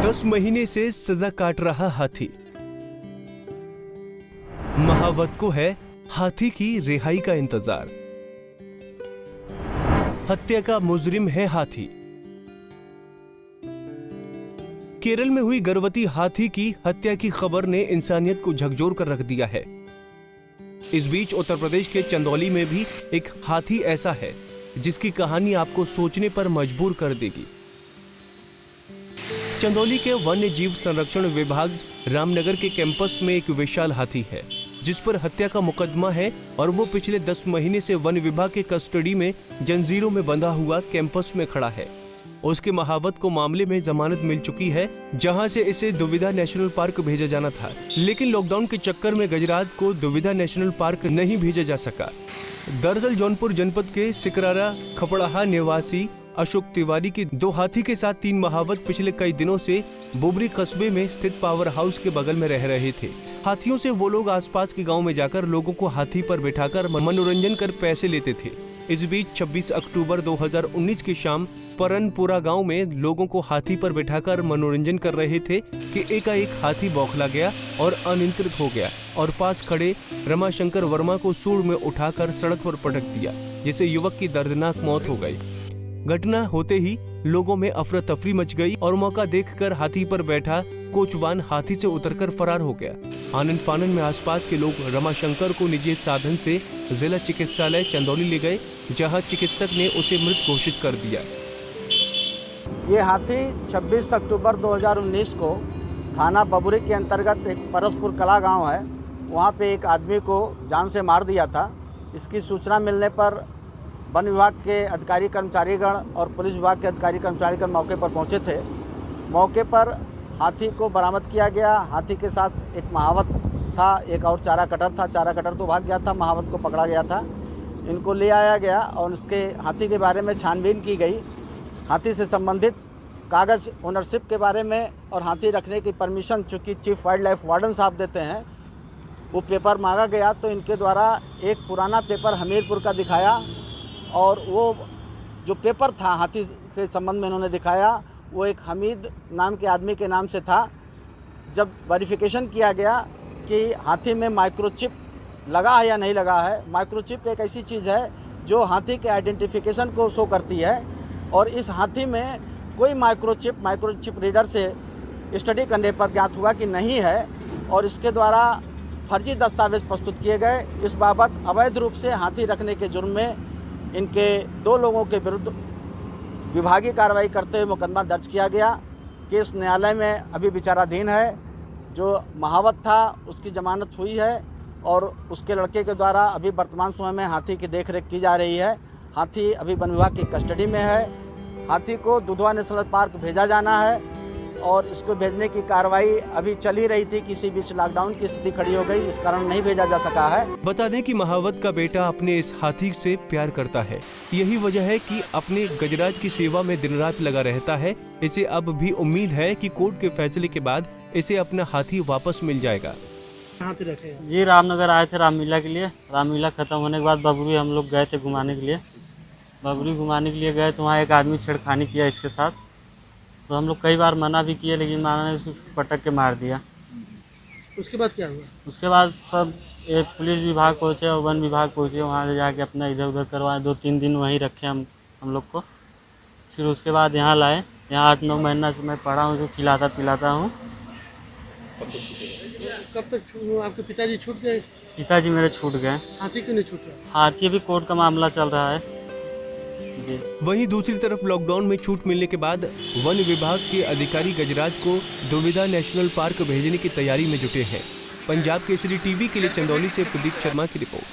10 महीने से सजा काट रहा हाथी। महावत को है हाथी की रिहाई का इंतजार। हत्या का मुजरिम है हाथी। केरल में हुई गर्भवती हाथी की हत्या की खबर ने इंसानियत को झकझोर कर रख दिया है। इस बीच उत्तर प्रदेश के चंदौली में भी एक हाथी ऐसा है जिसकी कहानी आपको सोचने पर मजबूर कर देगी। चंदौली के वन्य जीव संरक्षण विभाग रामनगर के कैंपस में एक विशाल हाथी है जिस पर हत्या का मुकदमा है और वो पिछले 10 महीने से वन विभाग के कस्टडी में जंजीरों में बंधा हुआ कैंपस में खड़ा है। उसके महावत को मामले में जमानत मिल चुकी है, जहां से इसे दुविधा नेशनल पार्क भेजा जाना था, लेकिन लॉकडाउन के चक्कर में गजरात को दुविधा नेशनल पार्क नहीं भेजा जा सका। दरअसल जौनपुर जनपद के सिकरारा खपड़ाहा निवासी अशोक तिवारी के 2 हाथी के साथ 3 महावत पिछले कई दिनों से बुबरी कस्बे में स्थित पावर हाउस के बगल में रह रहे थे। हाथियों से वो लोग आसपास के गांव में जाकर लोगों को हाथी पर बिठाकर मनोरंजन कर पैसे लेते थे। इस बीच 26 अक्टूबर 2019 की शाम परनपुरा गांव में लोगों को हाथी पर बिठाकर मनोरंजन कर रहे थे कि एकाएक हाथी बौखला गया और अनियंत्रित हो गया और पास खड़े रमाशंकर वर्मा को सूंड में उठाकर सड़क पर पटक दिया, जिससे युवक की दर्दनाक मौत हो गई। घटना होते ही लोगों में अफरा तफरी मच गई और मौका देखकर हाथी पर बैठा कोचवान हाथी से उतरकर फरार हो गया। आनंद फानन में आसपास के लोग रमाशंकर को निजी साधन से जिला चिकित्सालय चंदौली ले गए, जहां चिकित्सक ने उसे मृत घोषित कर दिया। ये हाथी 26 अक्टूबर 2019 को थाना बबुरी के अंतर्गत एक परसपुर कला गांव है, वहां पे एक आदमी को जान से मार दिया था। इसकी सूचना मिलने पर वन विभाग के अधिकारी कर्मचारीगण और पुलिस विभाग के अधिकारी कर्मचारीगण मौके पर पहुंचे थे। मौके पर हाथी को बरामद किया गया। हाथी के साथ एक महावत था, एक और चारा कटर था। चारा कटर तो भाग गया था, महावत को पकड़ा गया था। इनको ले आया गया और उसके हाथी के बारे में छानबीन की गई। हाथी से संबंधित कागज़ ओनरशिप के बारे में और हाथी रखने की परमिशन चूँकि चीफ वाइल्ड लाइफ वार्डन साहब देते हैं, वो पेपर मांगा गया। तो इनके द्वारा एक पुराना पेपर हमीरपुर का दिखाया और वो जो पेपर था हाथी से संबंध में इन्होंने दिखाया, वो एक हमीद नाम के आदमी के नाम से था। जब वेरिफिकेशन किया गया कि हाथी में माइक्रोचिप लगा है या नहीं लगा है, माइक्रोचिप एक ऐसी चीज़ है जो हाथी के आइडेंटिफिकेशन को शो करती है और इस हाथी में कोई माइक्रोचिप रीडर से स्टडी करने पर ज्ञात हुआ कि नहीं है और इसके द्वारा फर्जी दस्तावेज प्रस्तुत किए गए। इस बाबत अवैध रूप से हाथी रखने के जुर्म में इनके 2 लोगों के विरुद्ध विभागीय कार्रवाई करते हुए मुकदमा दर्ज किया गया। केस न्यायालय में अभी विचाराधीन है। जो महावत था उसकी जमानत हुई है और उसके लड़के के द्वारा अभी वर्तमान समय में हाथी की देखरेख की जा रही है। हाथी अभी वन विभाग की कस्टडी में है। हाथी को दुधवा नेशनल पार्क भेजा जाना है और इसको भेजने की कार्रवाई अभी चल ही रही थी। किसी बीच लॉकडाउन की स्थिति खड़ी हो गई, इस कारण नहीं भेजा जा सका है। बता दें कि महावत का बेटा अपने इस हाथी से प्यार करता है। यही वजह है कि अपने गजराज की सेवा में दिन रात लगा रहता है। इसे अब भी उम्मीद है कि कोर्ट के फैसले के बाद इसे अपना हाथी वापस मिल जाएगा। जी रामनगर आए थे रामलीला के लिए। रामलीला खत्म होने के बाद बबुरी हम लोग गए थे घुमाने के लिए। बबुरी घुमाने के लिए गए तो वहाँ एक आदमी छेड़खानी किया इसके साथ। तो हम लोग कई बार मना भी किए लेकिन माना ने उसको पटक के मार दिया। उसके बाद क्या हुआ? उसके बाद सब पुलिस विभाग पहुँचे और वन विभाग पहुँचे, वहाँ से जाके अपना इधर उधर करवाए। 2-3 दिन वहीं रखे हम लोग को। फिर उसके बाद यहाँ लाए। यहाँ 8-9 महीना से मैं पढ़ा हूँ, जो खिलाता पिलाता हूँ। कब तक आपके पिताजी छूट गए? पिताजी मेरे छूट गए। हाथी क्यों नहीं छूटा? हाथी अभी कोर्ट का मामला चल रहा है जी। वहीं दूसरी तरफ लॉकडाउन में छूट मिलने के बाद वन विभाग के अधिकारी गजराज को दुविधा नेशनल पार्क भेजने की तैयारी में जुटे हैं। पंजाब केसरी टीवी के लिए चंदौली से प्रदीप शर्मा की रिपोर्ट।